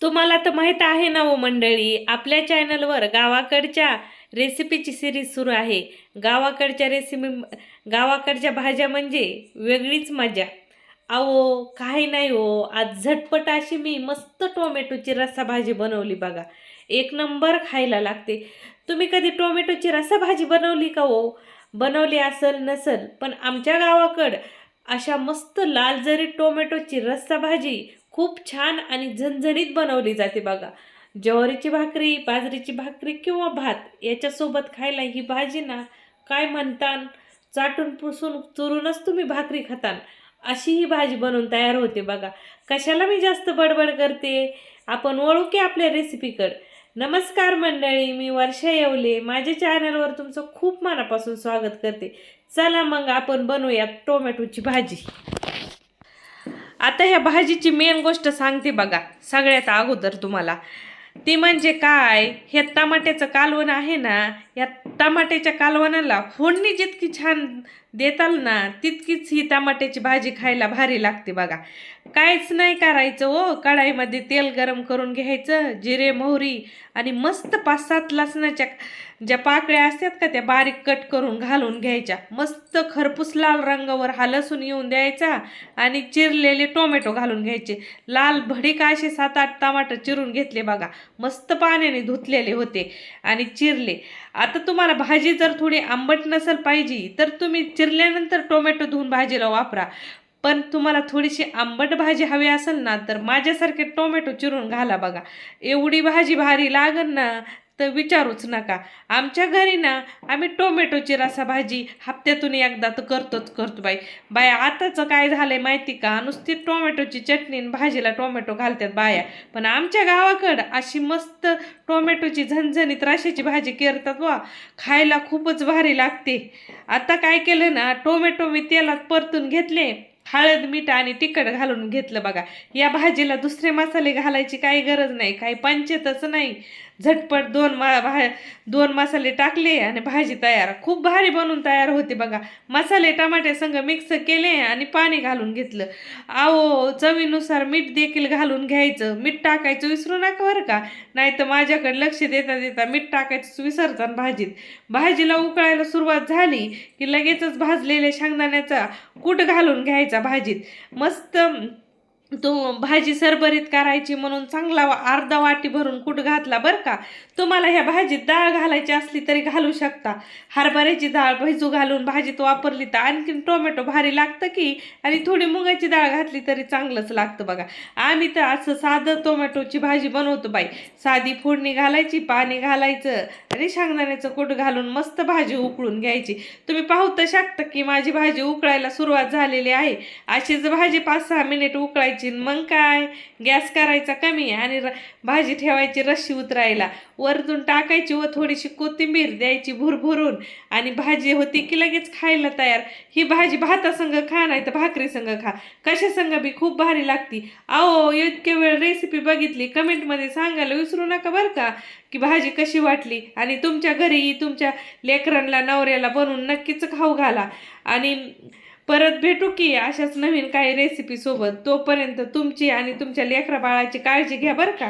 तुम्हाला तर माहीत आहे ना हो मंडळी, आपल्या चॅनलवर गावाकडच्या रेसिपीची सिरीज सुरू आहे. गावाकडच्या रेसिपी गावाकडच्या भाज्या म्हणजे वेगळीच मजा. अहो काही नाही हो, आज झटपट अशी मी मस्त टोमॅटोची रस्साभाजी बनवली बघा. एक नंबर खायला लागते. तुम्ही कधी टोमॅटोची रस्साभाजी बनवली का हो? बनवली असल नसल, पण आमच्या गावाकडं अशा मस्त लाल जरी टोमॅटोची रस्साभाजी खूप छान आणि झणझणीत बनवली जाते बघा. ज्वारीची भाकरी, बाजरीची भाकरी किंवा भात याच्यासोबत खायला ही भाजी ना काय म्हणतान, चाटून पुसून चुरूनच तुम्ही भाकरी खातान अशी ही भाजी बनवून तयार होते बघा. कशाला मी जास्त बडबड करते, आपण वळू की आपल्या रेसिपीकडं. नमस्कार मंडळी, मी वर्षा येवले. माझ्या चॅनलवर तुमचं खूप मनापासून स्वागत करते. चला मग आपण बनवूया टोमॅटोची भाजी. आता ह्या भाजीची मेन गोष्ट सांगते बघा सगळ्यात अगोदर तुम्हाला. ती म्हणजे काय, हे टमाट्याचं कालवण आहे ना, या टमाट्याच्या कालवणाला फोडणी जितकी छान देताल ना तितकीच ही टमाट्याची भाजी खायला भारी लागते बघा. काहीच नाही करायचं हो, कढाईमध्ये तेल गरम करून घ्यायचं, जिरे मोहरी आणि मस्त 5-7 लसणाच्या ज्या पाकळ्या असतात का त्या बारीक कट करून घालून घ्यायच्या. मस्त खरपूस लाल रंगावर हा लसूण येऊन द्यायचा आणि चिरलेले टोमॅटो घालून घ्यायचे. लाल भडीक असे 7-8 टमाटर चिरून घेतले बघा, मस्त पाण्याने धुतलेले होते आणि चिरले. आता तुम्हाला भाजी जर थोडी आंबट नसेल पाहिजे तर तुम्ही चिरल्यानंतर टोमॅटो धुवून भाजीला वापरा. पण तुम्हाला थोडीशी आंबट भाजी हवी असेल ना तर माझ्यासारखे टोमॅटो चिरून घाला बघा. एवढी भाजी भारी लागन ना तर विचारूच नका. आमच्या घरी ना आम्ही टोमॅटोची रसाभाजी हप्त्यातून एकदा तर करतो बाई. बाया आताचं काय झालंय माहिती का, नुसती टोमॅटोची चटणी भाजीला टोमॅटो घालतात बाया. पण आमच्या गावाकडं अशी मस्त टोमॅटोची झणझणीत रशाची भाजी करतात वा, खायला खूपच भारी लागते. आता काय केलं ना, टोमॅटो मी तेलात परतून घेतले, हळद मीठ आणि तिखट घालून घेतलं बघा. या भाजीला दुसरे मसाले घालायची काही गरज नाही, काही पंचायतच नाही. झटपट दोन मसाले टाकले आणि भाजी तयार. खूप भारी बनून तयार होते बघा. मसाले टमाटे संग मिक्स केले आणि पाणी घालून घेतलं. आओ चवीनुसार मीठ देखील घालून घ्यायचं. मीठ टाकायचं विसरू नका बरं का, नाही तर माझ्याकडे लक्ष देता देता मीठ टाकायचं विसरतात भाजीत. भाजीला उकळायला सुरुवात झाली की लगेचच भाजलेल्या शेंगदाण्याचा कूट घालून घ्यायचा भाजीत. मस्त तो भाजी सरभरीत करायची म्हणून चांगला अर्धा वाटी भरून कूट घातला बरं का. तुम्हाला ह्या भाजीत डाळ घालायची असली तरी घालू शकता. हरभऱ्याची डाळ भिजू घालून भाजीत वापरली तर आणखीन टोमॅटो भारी लागतं की, आणि थोडी मुगाची डाळ घातली तरी चांगलंच लागतं बघा. आम्ही तर असं साधं टोमॅटोची भाजी बनवतो बाई. साधी फोडणी घालायची, पाणी घालायचं आणि शेंगदाण्याचं कूट घालून मस्त भाजी उकळून घ्यायची. तुम्ही पाहू तर शकता की माझी भाजी उकळायला सुरुवात झालेली आहे. अशीच भाजी 5-6 मिनिट उकळायची. मग काय, गॅस करायचा कमी आणि भाजी ठेवायची रस्सी उतरायला. वरतून टाकायची व थोडीशी कोथिंबीर द्यायची भुरभुरून आणि भाजी होती की लगेच खायला तयार. ही भाजी भातासंग खा नाही तर भाकरी संग खा, कशा संग बी खूप भारी लागती. अहो इतक्या वेळ रेसिपी बघितली, कमेंटमध्ये सांगायला विसरू नका बरं का की भाजी कशी वाटली. आणि तुमच्या घरी तुमच्या लेकरांना नवऱ्याला बनवून नक्कीच खाऊ घाला. आणि परत भेटू की अशाच नवीन काही रेसिपी सोबत. तोपर्यंत तुमची आणि तुमच्या लेकरा बाळाची काळजी घ्या बरं का.